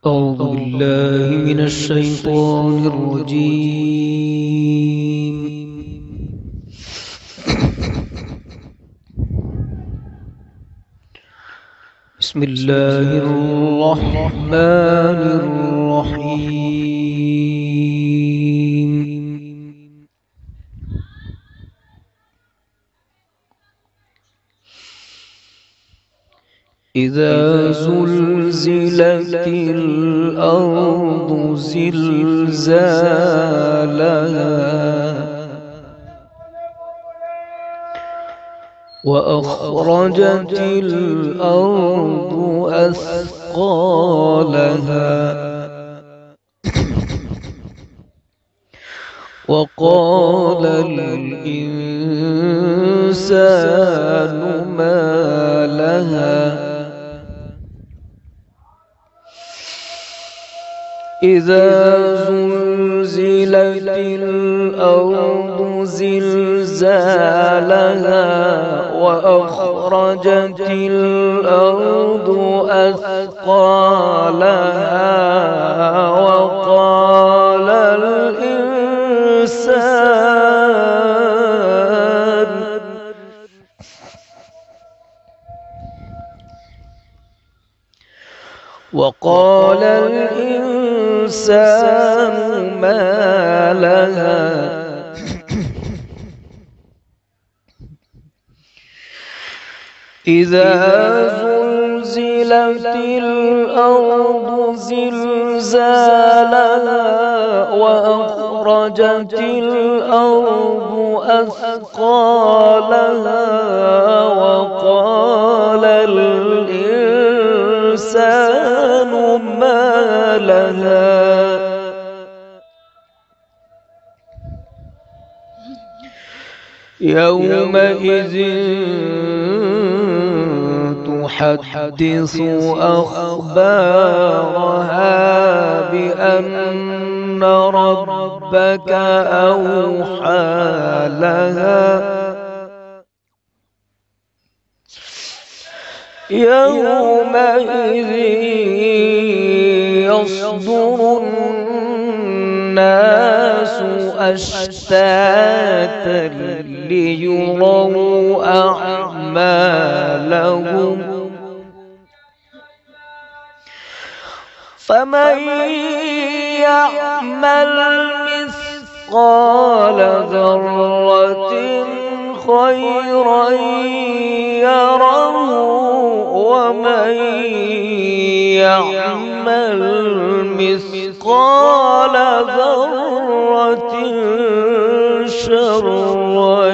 أعوذ بالله من الشيطان الرجيم. بسم الله الرحمن الرحيم. إذا زلزلت الأرض زلزالها وأخرجت الأرض أثقالها وقال الإنسان ما لها إذا زلزلت الأرض زلزالها وأخرجت الأرض أثقالها وقال الإنسان ما لها إذا زلزلت الأرض زلزالها وأخرجت الأرض أثقالها وقال الإنسان ما لها يومئذ تحدث أخبارها بأن ربك أوحى لها يومئذ يصدر الناس أشتاتا ليروا أعمالهم فمن يعمل مثقال ذرة خيرا يره ومن يعمل مثقال ذرة شرا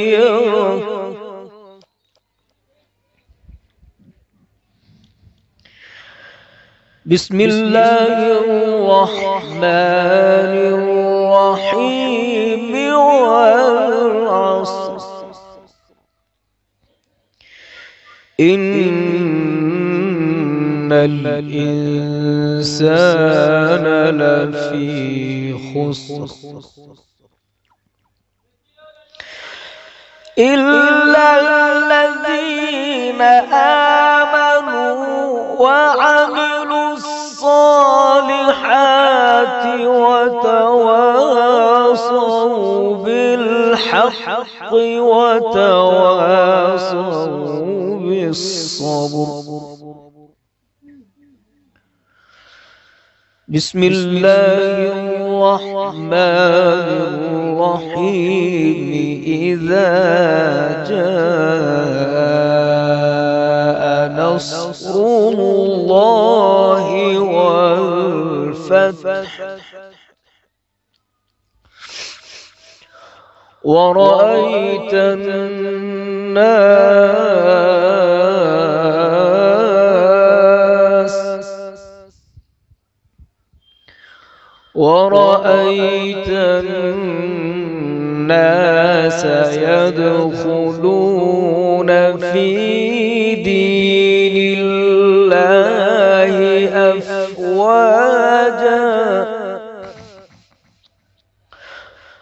يره. بسم الله الرحمن الرحيم والعصر إن الإنسان لفي خسر إلا الذين آمنوا وعملوا الصالحات وتواصوا بالحق وتواصوا بالصبر. بسم الله الرحمن الرحيم إذا جاء نصر الله والفتح ورأيت الناس يدخلون في دين الله أفواجا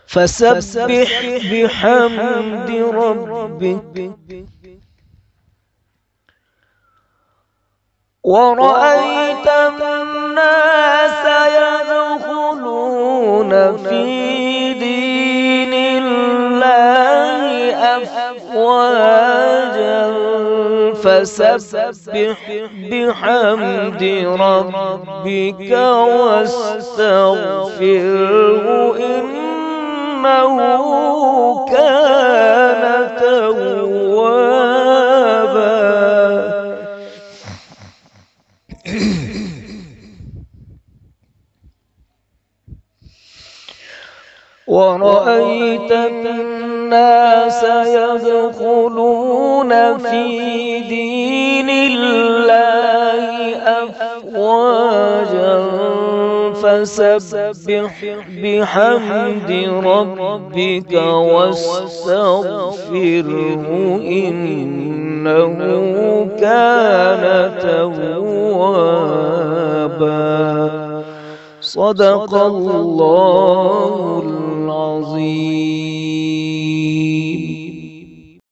فسبح بحمد ربك ورأيت الناس يدخلون في دين الله أفواجا فسبح بحمد ربك واستغفره إنه كان توابا. ورأيت الناس يدخلون في دين الله أفواجا فسبح بحمد ربك واستغفره إنه كان توابا. صدق الله العظيم.